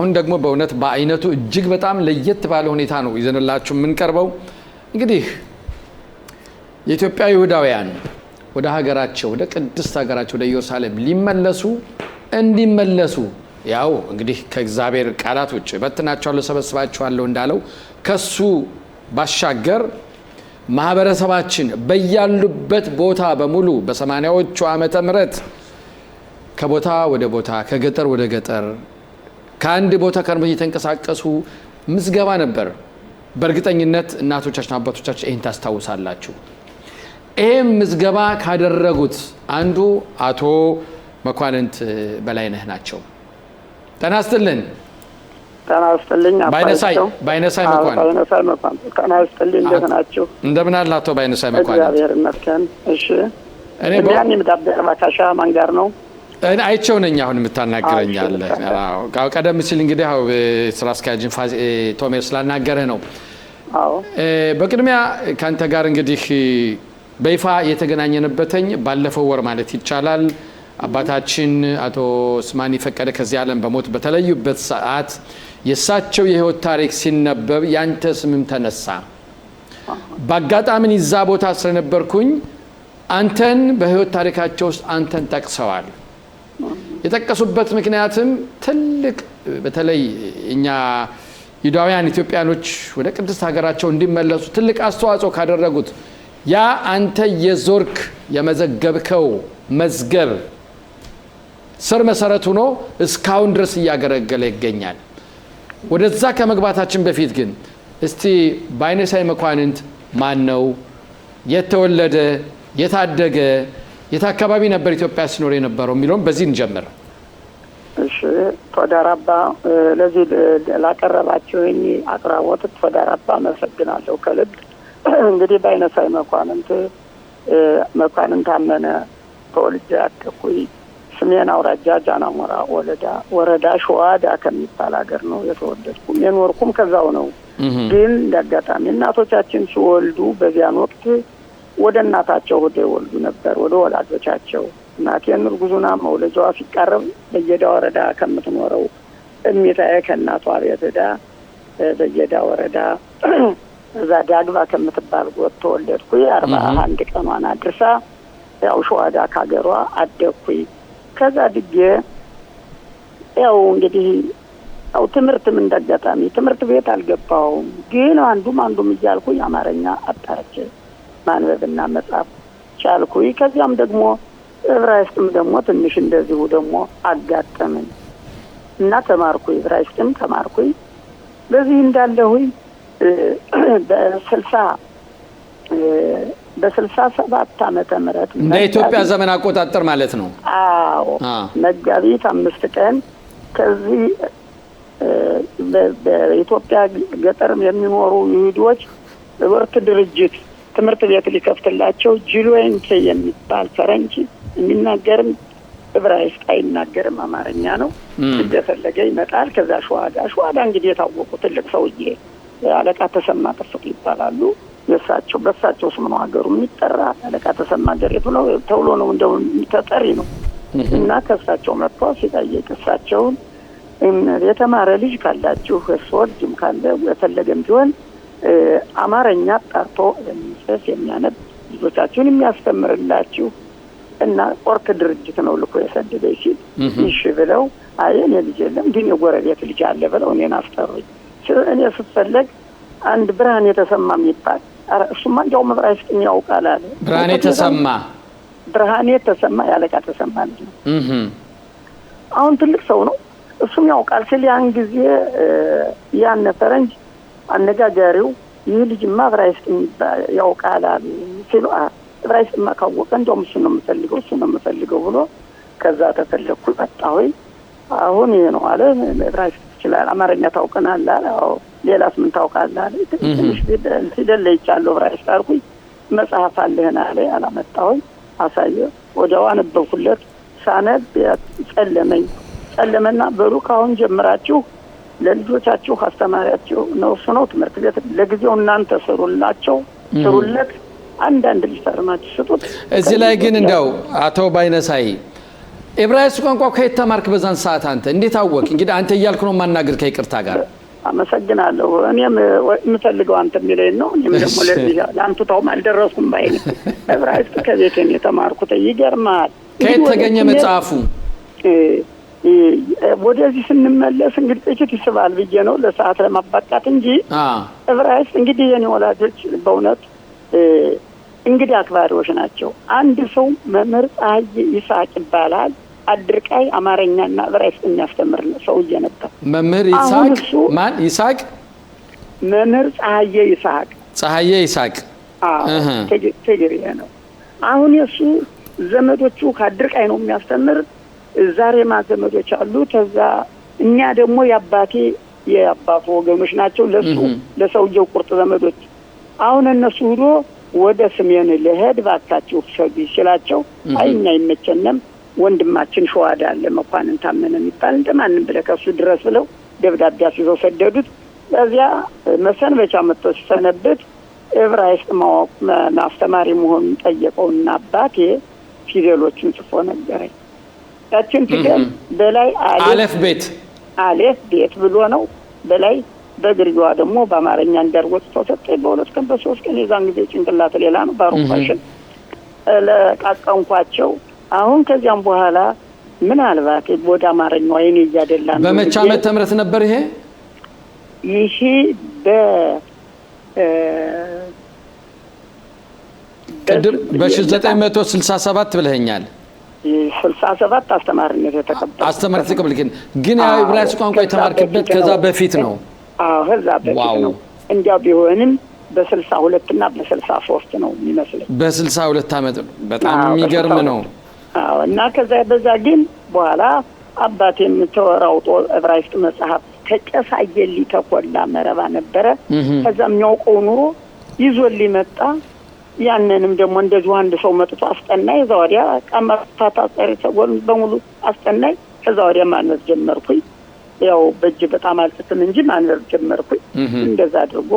አሁን ደግሞ በእውነት በአይነቱ እጅግ በጣም ለየት ባለ ሁኔታ ነው ይዘንላችሁ የምንቀርበው። እንግዲህ የኢትዮጵያ ይሁዳውያን ወደ ሀገራቸው ወደ ቅድስት ሀገራቸው ወደ ኢየሩሳሌም እንዲመለሱ ያው እንግዲህ ከእግዚአብሔር ቃላት ውጭ በትናቸዋለሁ ሰበስባቸዋለሁ እንዳለው ከሱ ባሻገር ማህበረሰባችን በያሉበት ቦታ በሙሉ በ80ዎቹ ዓመተ ምህረት ከቦታ ወደ ቦታ ከገጠር ወደ ገጠር ከአንድ ቦታ ከርሞ እየተንቀሳቀሱ ምዝገባ ነበር። በእርግጠኝነት እናቶቻችን አባቶቻችን ይህን ታስታውሳላችሁ። ይህም ምዝገባ ካደረጉት አንዱ አቶ መኳንንት በላይነህ ናቸው። ጤና ይስጥልን። ጤና ይስጥልኝ። ባይነሳይ መኳንንት ጤና ይስጥልኝ። እንደምን ናችሁ? እንደምን አለ አቶ ባይነሳይ መኳንንት? እግዚአብሔር ይመስገን። እሺ እኔ ያን የምዳበረ ማካሻ ማን ጋር ነው? አይቸው ነኝ አሁን የምታናገረኛለ። አዎ ቀደም ሲል እንግዲህ አው ስራ አስኪያጅን ቶሜር ስላናገረ ነው። አዎ በቅድሚያ ካንተ ጋር እንግዲህ በይፋ የተገናኘንበተኝ ባለፈው ወር ማለት ይቻላል አባታችን አቶ ስማኒ ፈቀደ ከዚህ ዓለም በሞት በተለዩበት ሰዓት የሳቸው የህይወት ታሪክ ሲነበብ ያንተ ስምም ተነሳ። በአጋጣሚ ይዛ ቦታ ስለነበርኩኝ አንተን በህይወት ታሪካቸው ውስጥ አንተን ጠቅሰዋል። የጠቀሱበት ምክንያትም ትልቅ በተለይ እኛ ይሁዳውያን ኢትዮጵያኖች ወደ ቅድስት ሀገራቸው እንዲመለሱ ትልቅ አስተዋጽኦ ካደረጉት ያ አንተ የዞርክ የመዘገብከው መዝገብ ስር መሰረት ሆኖ እስካሁን ድረስ እያገለገለ ይገኛል። ወደዛ ከመግባታችን በፊት ግን እስቲ ባይነሳይ መኳንንት ማን ነው? የተወለደ የታደገ የት አካባቢ ነበር ኢትዮጵያ ሲኖር የነበረው የሚለውን በዚህ እንጀምር። እሺ ተወዳራባ ለዚህ ላቀረባችሁኝ አቅራቦት ተወዳራባ አመሰግናለሁ ከልብ። እንግዲህ ባይነሳይ መኳንንት አመነ ተወልጄ ያደግኩኝ ሰሜን አውራጃ ጃናሞራ ወረዳ ሸዋዳ ከሚባል ሀገር ነው የተወለድኩት። የኖርኩም ከዛው ነው። ግን እንዳጋጣሚ እናቶቻችን ሲወልዱ በዚያን ወቅት ወደ እናታቸው ወልዱ ነበር፣ ወደ ወላጆቻቸው። እናቴን እርጉዙና መውለጃዋ ሲቃረብ በየዳ ወረዳ ከምትኖረው እሚታዬ ከእናቷ ቤት ሄዳ በየዳ ወረዳ እዛ ዳግባ ከምትባል ጎጥ ተወለድኩኝ። 41 ቀኗን አድርሳ ያው ሸዋዳ ካገሯ አደግኩኝ። ከዛ ድጌ ያው እንግዲህ ያው ትምህርትም እንዳጋጣሚ ትምህርት ቤት አልገባሁም። ግን አንዱም እያልኩኝ አማርኛ አጣርቼ ማንበብና መጻፍ ቻልኩኝ። ከዚያም ደግሞ ዕብራይስጥም ደግሞ ትንሽ እንደዚሁ ደግሞ አጋጠመኝ እና ተማርኩኝ። ዕብራይስጥም ተማርኩኝ። በዚህ እንዳለሁኝ በ67 ዓመተ ምህረት እንደ ኢትዮጵያ ዘመን አቆጣጠር ማለት ነው። አዎ መጋቢት 5 ቀን ከዚህ በኢትዮጵያ ገጠር የሚኖሩ ይሁዶች ወርት ድርጅት ትምህርት ቤት ሊከፍትላቸው ጂሎንቴ የሚባል ፈረንጅ የሚናገርም ዕብራይስጥ አይናገርም፣ አማርኛ ነው። እንደፈለገ ይመጣል። ከዛ ሸዋዳ እንግዲህ የታወቁ ትልቅ ሰውዬ አለቃ ተሰማ ጥፍቅ ይባላሉ። በሳቸው ስም ነው ሀገሩ የሚጠራ። አለቃ ተሰማ ገሬቱ ነው ተብሎ ነው እንደው ተጠሪ ነው። እና ከሳቸው መጥቶ ሲጠይቅ እሳቸውን የተማረ ልጅ ካላችሁ እርሶድም ካለ የፈለገም ቢሆን አማርኛ ጣርቶ የሚጽፍ የሚያነብ ልጆቻችሁን የሚያስተምርላችሁ እና ኦርክ ድርጅት ነው ልኮ የሰደደኝ ሲል እሺ ብለው እኔ ልጅ የለም ግን የጎረቤት ልጅ አለ ብለው እኔን አስጠሩኝ። እኔ ስትፈለግ አንድ ብርሃኔ ተሰማ የሚባል እሱማ እንዲያው ዕብራይስጥ ያውቃል አለ። ብርሃኔ ተሰማ ያለቃ ተሰማ ልጅ ነው። አሁን ትልቅ ሰው ነው፣ እሱም ያውቃል ሲል ያን ጊዜ ያን ፈረንጅ አነጋጋሪው ይህ ልጅማ ዕብራይስጥ ያውቃል አለ ሲሉ ዕብራይስጥማ ካወቀ እንደውም እሱ ነው የምፈልገው ብሎ ከዛ ተፈለኩ መጣሁኝ። አሁን ይሄ ነው አለ። ዕብራይስጥ ይችላል፣ አማርኛ ታውቀናል አለ። አዎ ሌላስ ምን ታውቃለህ አለ። ትንሽ ፊደል ለይቻለሁ ዕብራይስጥ አልኩኝ። መጽሐፍ አለህና አለ። አላመጣሁኝ፣ አሳየ። ወዲያው አነበብኩለት። ሳነብ ጨለመና በሉ ካሁን ጀምራችሁ ለልጆቻችሁ አስተማሪያቸው ነው እሱ ነው ትምህርት ቤት ለጊዜው እናንተ ስሩለት አንዳንድ ሊፈርማችሁ ስጡት። እዚህ ላይ ግን እንደው አቶ ባይነሳይ ዕብራይስጥ ቋንቋ ከየት ተማርክ በዛን ሰዓት አንተ እንዴት አወቅ? እንግዲህ አንተ እያልኩ ነው ማናገር ከይቅርታ ጋር። አመሰግናለሁ። እኔም የምፈልገው አንተ የሚለኝ ነው። እኔም ደግሞ ለዚህ ለአንቱታውም አልደረስኩም ባይኔ ዕብራይስጥ ከቤት ነው የተማርኩት። ይገርማል። ከየት ተገኘ መጽሐፉ? ወደዚህ ስንመለስ እንግዲህ ጥቂት ይስባል ብዬ ነው ለሰዓት ለማባቃት እንጂ ዕብራይስጥ እንግዲህ የኔ ወላጆች በእውነት እንግዲህ አክባሪዎች ናቸው። አንድ ሰው መምህር ፀሐዬ ይስሐቅ ይባላል። አድርቃይ አማርኛና ዕብራይስጥ የሚያስተምር ሰውዬ ነበር። መምህር ይስሐቅ ማን? ይስሐቅ መምህር ፀሐዬ ይስሐቅ። ፀሐዬ ይስሐቅ ትግሬ ነው። አሁን የሱ ዘመዶቹ ከአድርቃይ ነው የሚያስተምር። ዛሬማ ዘመዶች አሉ። ከዛ እኛ ደግሞ የአባቱ ወገኖች ናቸው ለሱ ለሰውየው ቁርጥ ዘመዶች። አሁን እነሱ ሄዶ ወደ ሰሜን ለሄድ ባካችሁ ሸጊ ሲላቸው አይኛ ይመቸነም ወንድማችን ሸዋዳ አለ መኳንን ታመነ የሚባል እንደማንም ብለህ ከሱ ድረስ ብለው ደብዳቤ አስይዘው ሰደዱት። በዚያ መሰንበቻ መጥቶ ሲሰነብት ዕብራይስጥ ማስተማሪ መሆኑን ጠየቀውና አባቴ ፊደሎችን ጽፎ ነገረኝ። ያችን ፊደል በላይ አለፍ ቤት ብሎ ነው በላይ በግርጓ ደግሞ በአማርኛ እንዳርወጥ ተሰጠኝ። በሁለት ቀን በሶስት ቀን የዛን ጊዜ ጭንቅላት ሌላ ነው ባሩፋሽን ለቃቀንኳቸው። አሁን ከዚያም በኋላ ምናልባት ወደ አማርኛው አይኔ እያደላ ነው። በመቼ ዓመተ ምህረት ነበር ይሄ? ይሄ በ1967 ብለኸኛል። 67 አስተማሪነት የተቀበልክ ግን ያ ዕብራይስጥ ቋንቋ የተማርክበት ከዛ በፊት ነው? አዎ ከዛ በፊት ነው። እንዲያው ቢሆንም በ62 እና በ63 ነው የሚመስለው። በ62 ዓመት በጣም የሚገርም ነው። አዎ እና ከዛ በዛ ግን በኋላ አባቴም ተወራውጦ ዕብራይስጥ መጽሐፍ ከቄስ አየሊ ተቆላ መረባ ነበረ። ከዛም የሚያውቀው ኑሮ ይዞልኝ መጣ። ያንንም ደግሞ እንደዚህ አንድ ሰው መጥቶ አስጠናኝ። እዛ ወዲያ ቀመጣታ ጸሪ ሰጎን በሙሉ አስጠናኝ። ከዛ ወዲያ ማንበብ ጀመርኩኝ። ያው በእጅ በጣም አልጽፍም እንጂ ማንበብ ጀመርኩኝ። እንደዛ አድርጎ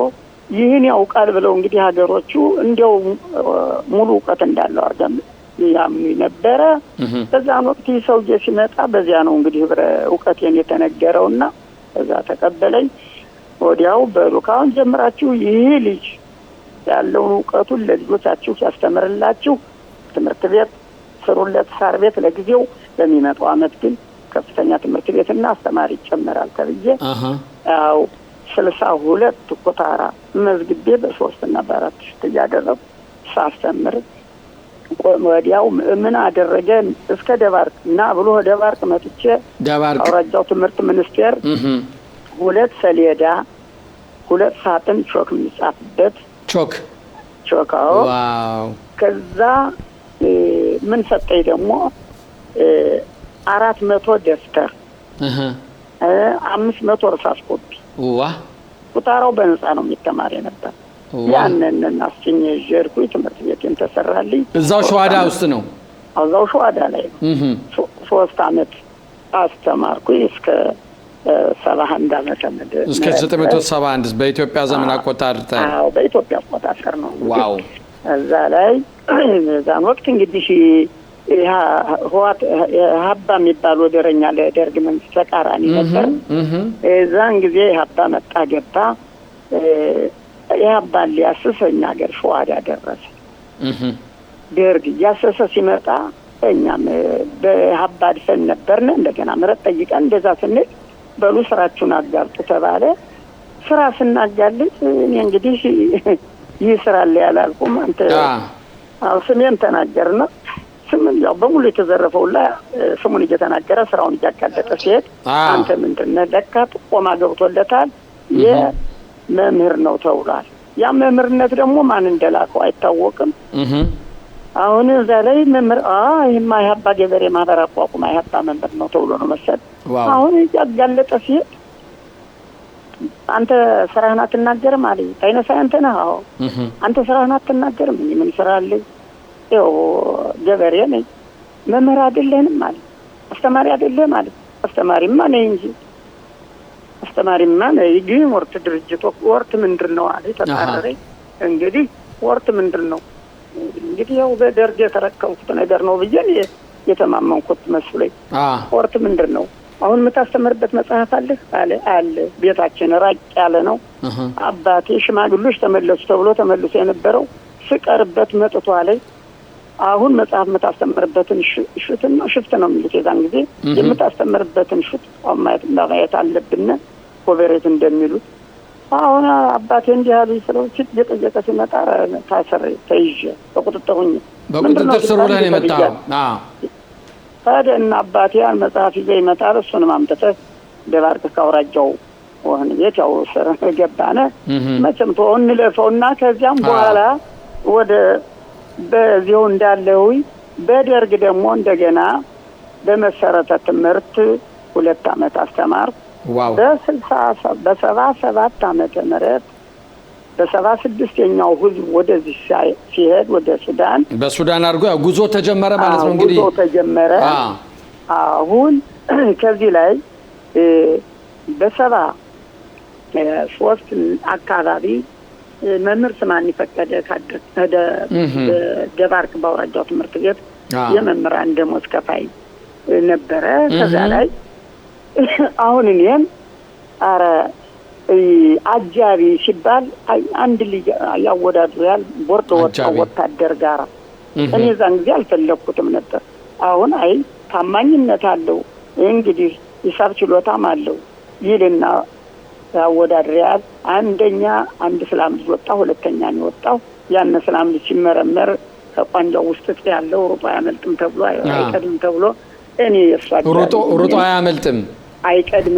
ይህን ያውቃል ብለው እንግዲህ ሀገሮቹ እንዲያው ሙሉ እውቀት እንዳለው አርገም ያምኑ ነበረ። በዛን ወቅት ሰውዬ ሲመጣ በዚያ ነው እንግዲህ እውቀቴን የተነገረውና እዛ ተቀበለኝ። ወዲያው በሉካውን ጀምራችሁ ይህ ልጅ ያለውን እውቀቱን ለልጆቻችሁ ያስተምርላችሁ ትምህርት ቤት ስሩለት፣ ሳር ቤት ለጊዜው በሚመጣው አመት ግን ከፍተኛ ትምህርት ቤትና አስተማሪ ይጨመራል ተብዬ ያው 62 ኮታራ መዝግቤ በ3 እና በ4 ሽት ያደረኩ ሳስተምር ወዲያው ምን አደረገ እስከ ደባርቅ እና ብሎ ደባርቅ መጥቼ አውራጃው ትምህርት ሚኒስቴር 2 ሰሌዳ 2 ሳጥን ቾክ የሚጻፍበት ቾካው ዋው። ከዛ ምን ሰጠኝ ደግሞ 400 ደፍተር 500 እርሳስ ኮፒ ቁጣራው በነፃ ነው የሚተማር ነበር። ያንን አስጭኝ ጀርኩኝ ትምህርት ቤትን ተሰራልኝ። እዛው ሸዋዳ ውስጥ ነው? እዛው ሸዋዳ ላይ ነው። 3 አመት አስተማርኩኝ እስከ 71 ዓመተ ምህረት እስከ 971 በኢትዮጵያ ዘመን አቆጣጠር። አዎ በኢትዮጵያ አቆጣጠር ነው። ዋው። እዛ ላይ ዛን ወቅት እንግዲህ ሀባ የሚባል ወደረኛ ለደርግ መንግስት ተቃራኒ ነበር። እዛን ጊዜ ሀባ መጣ ገባ። የሀባን ሊያስስ እኛ ሀገር ሸዋዳ ደረሰ። ደርግ እያሰሰ ሲመጣ እኛም በሀባ አድፈን ነበርን። እንደገና ምረት ጠይቀን እንደዛ ስንል በሉ ስራችሁን አጋልጡ ተባለ። ስራ ስናጋልጥ እኔ እንግዲህ ይህ ስራ ላይ ያላልኩም አንተ ስሜን ተናገርና ስምን ያው በሙሉ የተዘረፈውላ ስሙን እየተናገረ ስራውን እያጋለጠ ሲሄድ አንተ ምንድነው ለካ ጥቆማ ገብቶለታል የመምህር ነው ተውሏል። ያ መምህርነት ደግሞ ማን እንደላከው አይታወቅም። አሁን እዛ ላይ መምህር ይሄማ የሀባ ገበሬ ማህበር አቋቁማ የሀባ መምህር ነው ተብሎ ነው መሰል። አሁን እያጋለጠ ሲሄድ አንተ ስራህን አትናገርም አለኝ። ታይነሳይ አንተ ነህ? አዎ። አንተ ስራህን አትናገርም? ምን ስራ አለኝ? ያው ገበሬ ነኝ። መምህር አይደለህም ማለት አስተማሪ አይደለህም ማለት አስተማሪማ ነኝ እንጂ አስተማሪማ ነኝ። ግን ወርት ድርጅት ወርት ምንድነው አለ ተጣራረኝ። እንግዲህ ወርት ምንድነው? እንግዲህ ያው በደርግ የተረከብኩት ነገር ነው ብዬ የተማመንኩት መስሎኝ ስፖርት ምንድነው አሁን የምታስተምርበት መጽሐፍ አለ ቤታችን ራቅ ያለ ነው አባቴ ሽማግሌዎች ተመለሱ ተብሎ ተመልሶ የነበረው ስቀርበት መጥቷ ላይ አሁን መጽሐፍ የምታስተምርበትን ሽፍት ነው የሚሉት የዛን ጊዜ የምታስተምርበትን ሽፍት ማየት አለብን ኮቨሬት እንደሚሉት አሁን አባቴ እንዲህ ያሉ ሰዎች እየጠየቀ ሲመጣ ታሰረ ተይዤ በቁጥጥር ስር ውለህ የመጣው ታዲያ አባቴ ያን መጽሐፍ ይዘህ ይመጣል እሱንም አምጥተህ ደባርቅ ካውራጃው ወህኒ ቤት ያው ስር ገባነ መቼም ተውን ለፈውና ከዚያም በኋላ ወደ በዚሁ እንዳለው በደርግ ደግሞ እንደገና በመሰረተ ትምህርት 2 አመት አስተማርኩ በ77 ዓመተ ምህረት በ76ኛው ህዝብ ወደዚህ ሲሄድ ወደ ሱዳን በሱዳን አድርጎ ያው ጉዞ ተጀመረ ማለት ነው እንግዲህ ጉዞ ተጀመረ አሁን ከዚህ ላይ በ73 አካባቢ መምህር ስማኒ ፈቀደ ካደ ደባርቅ ባውራጃው ትምህርት ቤት የመምህራን ደሞዝ ከፋይ ነበረ ከዛ ላይ አሁን እኔም አረ አጃቢ ሲባል አንድ ልጅ ያወዳድራል ቦርድ ወታደር ጋር እኔ ዛን ጊዜ አልፈለኩትም ነበር አሁን ታማኝነት አለው እንግዲህ ሂሳብ ችሎታም አለው ይልና ያወዳድራል አንድ ስላም ልጅ ወጣ ሁለተኛ ነው ወጣው ያን ስላም ልጅ ሲመረመር ከቋንጃው ውስጥ ያለው ሩጦ አያመልጥም ተብሎ አይቀድም ተብሎ እኔ የሷ ሩጦ አያመልጥም አይቀድም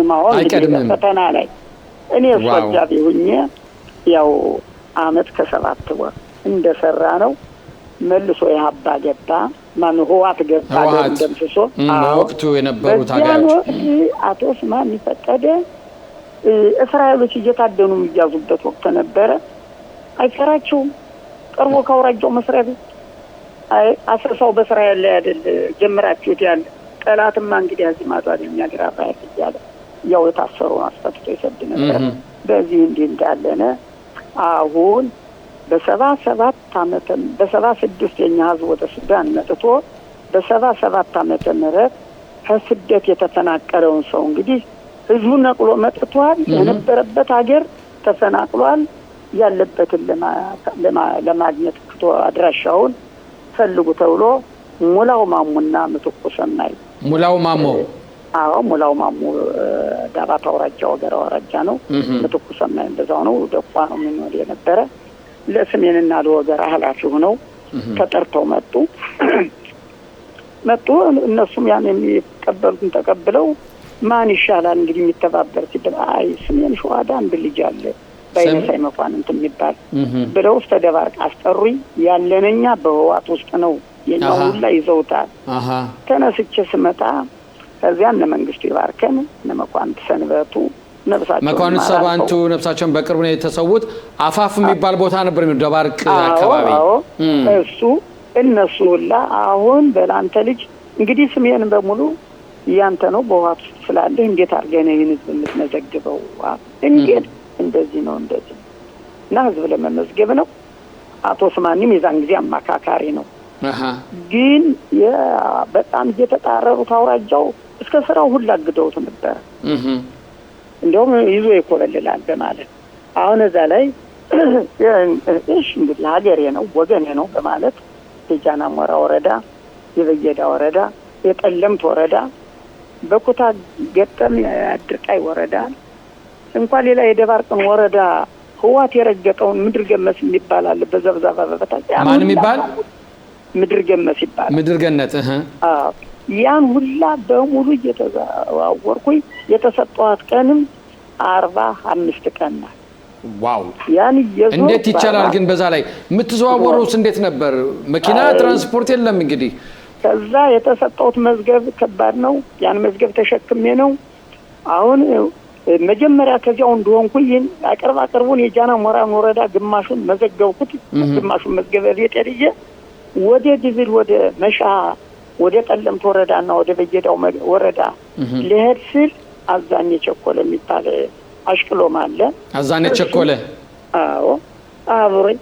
ፈተና ላይ እኔ ሷጃቢ ሆኜ ያው አመት ከ7 ወር እንደሰራ ነው መልሶ ያባ ገባ ማን ሆዋት ገባ እንደምስሶ ወቅቱ የነበሩት አጋዮች አቶ ስማኒ ፈቀደ እስራኤሎች እየታደኑ የሚያዙበት ወቅት ነበረ አይፈራቸውም ቀርቦ ካውራጃው መስሪያ ቤት አስርሰው በእስራኤል ላይ አይደል ጀምራችሁት ያለ ጠላትማ እንግዲህ እዚህ ማቷል የሚያግራራ ያለ ያው የታሰሩ አስፈትቶ ይሰድ ነበር በዚህ እንዲህ እንዳለነ አሁን በ76ኛ ህዝብ ወደ ሱዳን መጥቶ በ77 ዓመተ ምህረት ከስደት የተፈናቀለውን ሰው እንግዲህ ህዝቡ ነቅሎ መጥቷል የነበረበት ሀገር ተፈናቅሏል ያለበትን ለማግኘት ክቶ አድራሻውን ፈልጉ ተብሎ ሙላው ማሙና ምትኩ ሰናይ ሙላው ማሙ ሙላው ማሙ ዳባት አውራጃ ወገራ አውራጃ ነው ምትኩ ሰናይ እንደዛው ነው ደቋ ነው የሚኖር የነበረ ለስሜንና ለወገራ ኃላፊ ሆነው ተጠርተው መጡ እነሱም ያን የሚቀበሉትን ተቀብለው ማን ይሻላል እንግዲህ የሚተባበር ሲባል ስሜን ሸዋዳ አንድ ልጅ አለ ባይነሳይ መኳንንት የሚባል ብለው ተደባርቅ አስጠሩኝ ያለነኛ በህዋት ውስጥ ነው የኛው ሁላ ይዘውታል ተነስቼ ስመጣ ከዚያ መንግስቱ ይባርከን መኳንንት ሰንበቱ ነብሳቸው መኳንንት ሰባንቱ ነብሳቸውን በቅርብ ነው የተሰውት አፋፍ የሚባል ቦታ ነበር ደባርቅ አካባቢ እነሱ ሁላ አሁን በላንተ ልጅ እንግዲህ ስሜን በሙሉ ያንተ ነው በህዋት ስላለ እንዴት አርገነ ይህን ህዝብ የምትመዘግበው እንዴት እንደዚህ ነው እና ህዝብ ለመመዝገብ ነው አቶ ስማኒም የዛን ጊዜ አማካካሪ ነው ግን በጣም እየተጣረሩ ታውራጃው እስከ ስራው ሁሉ አግደውት ነበር እንደውም ይዞ ይኮለላል በማለት አሁን እዛ ላይ እሺ እንግዲህ ሀገሬ ነው ወገኔ ነው በማለት የጃና ሞራ ወረዳ የበየዳ ወረዳ የጠለምት ወረዳ በኩታ ገጠም ያድርቃይ ወረዳ እንኳን ሌላ የደባርቅን ወረዳ ህዋት የረገጠውን ምድር ገመስ ይባላል በዘብዛባ በበታች ማን የሚባል ምድር ገመስ ይባላል ምድር ገነት ያን ሁላ በሙሉ እየተዛዋወርኩኝ የተሰጠዋት ቀንም 45 ቀን ናት ዋው ያን እንዴት ይቻላል ግን በዛ ላይ የምትዘዋወሩስ እንዴት ነበር መኪና ትራንስፖርት የለም እንግዲህ ከዛ የተሰጠውት መዝገብ ከባድ ነው ያን መዝገብ ተሸክሜ ነው አሁን መጀመሪያ ከዚያው እንደሆንኩኝ አቀርቡን የጃና ሞራ ወረዳ ግማሹን መዘገብኩት ግማሹን መዝገበ ቤት ወደ ድብል ወደ መሻ ወደ ጠለምት ወረዳና ወደ በየዳው ወረዳ ለሄድ ሲል አዛኔ ቸኮለ የሚባል አሽክሎም አለ አዛኔ ቸኮለ አብሮኝ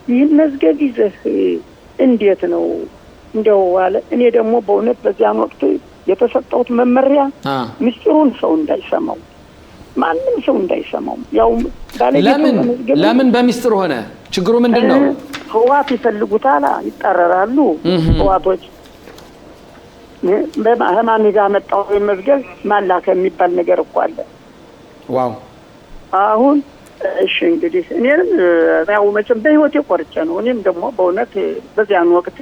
ይህን መዝገብ ይዘህ እንዴት ነው እንደው አለ። እኔ ደግሞ በእውነት በዚያን ወቅት የተሰጠሁት መመሪያ ምስጢሩን ሰው እንዳይሰማው፣ ማንም ሰው እንዳይሰማው። ያው ለምን በሚስጥር ሆነ? ችግሩ ምንድነው? ህዋት ይፈልጉታል፣ ይጣረራሉ ህዋቶች። በማህማኒ ጋር መጣው መዝገብ ማላከ የሚባል ነገር እኮ አለ። ዋው! አሁን እሺ እንግዲህ እኔም ያው መቼም በህይወቴ ቆርጬ ነው። እኔም ደግሞ በእውነት በዚያን ወቅት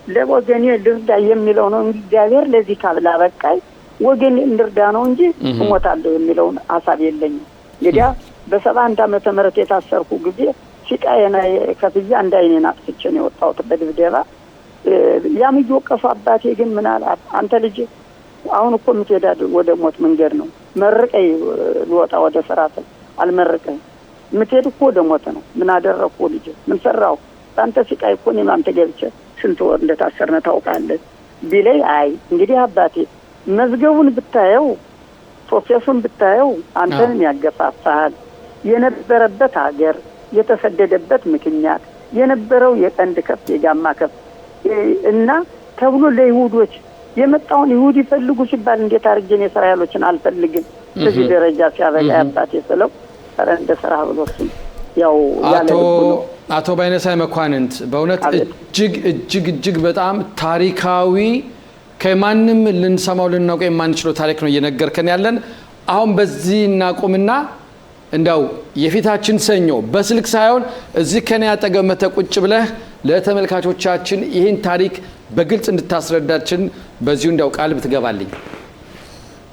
ለወገኔ ልርዳ የሚለው ነው እንጂ እግዚአብሔር ለዚህ ካብላ በቃይ ወገኔ እንርዳ ነው እንጂ እሞታለሁ የሚለውን ሐሳብ የለኝም። እንግዲህ በ71 ዓመተ ምህረት የታሰርኩ ጊዜ ሲቃየና ከፍያ እንዳይኔን አጥፍቼ ነው የወጣሁት በድብደባ። ያም እየወቀሱ አባቴ ግን ምን አለ፣ አንተ ልጅ አሁን እኮ የምትሄዳው ወደ ሞት መንገድ ነው፣ መርቀይ ልወጣ ወደ ስራት አልመረቀኝ፣ የምትሄድ እኮ ወደ ሞት ነው። ምን አደረኩ ልጅ? ምን ሰራው? አንተ ሲቃይ እኮ እኔም አንተ ገብቼ ስንት ወር እንደታሰርነ ታውቃለህ ቢለኝ፣ አይ እንግዲህ አባቴ መዝገቡን ብታየው ፕሮፌሱን ብታየው አንተን ያገፋፋል። የነበረበት ሀገር የተሰደደበት ምክንያት የነበረው የቀንድ ከፍ የጋማ ከፍ እና ተብሎ ለይሁዶች የመጣውን ይሁዲ ፈልጉ ሲባል እንዴት አርጀን የእስራኤሎችን አልፈልግም በዚህ ደረጃ ሲያበቃ አባቴ ስለው ኧረ እንደ ስራ ብሎ እሱ ያው አቶ ባይነሳይ መኳንንት በእውነት እጅግ በጣም ታሪካዊ ከማንም ልንሰማው ልናውቀው የማንችለው ታሪክ ነው እየነገርከን ያለን። አሁን በዚህ እናቁምና እንዳው የፊታችን ሰኞ በስልክ ሳይሆን እዚህ ከኔ አጠገብ መተህ ቁጭ ብለህ ለተመልካቾቻችን ይህን ታሪክ በግልጽ እንድታስረዳችን በዚሁ እንዳው ቃል ብትገባልኝ።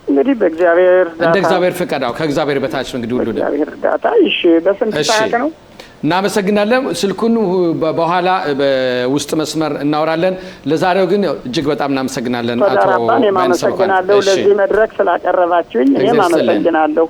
እንግዲህ በእግዚአብሔር እንደ እግዚአብሔር ፈቃድ ከእግዚአብሔር በታች ነው እንግዲህ ሁሉ እግዚአብሔር ዳታ። እሺ በስንት ሰዓት ነው? እናመሰግናለን። ስልኩን በኋላ በውስጥ መስመር እናወራለን። ለዛሬው ግን እጅግ በጣም እናመሰግናለን አቶ ባይነሳይ። ለዚህ መድረክ ስላቀረባችሁኝ እኔም አመሰግናለሁ።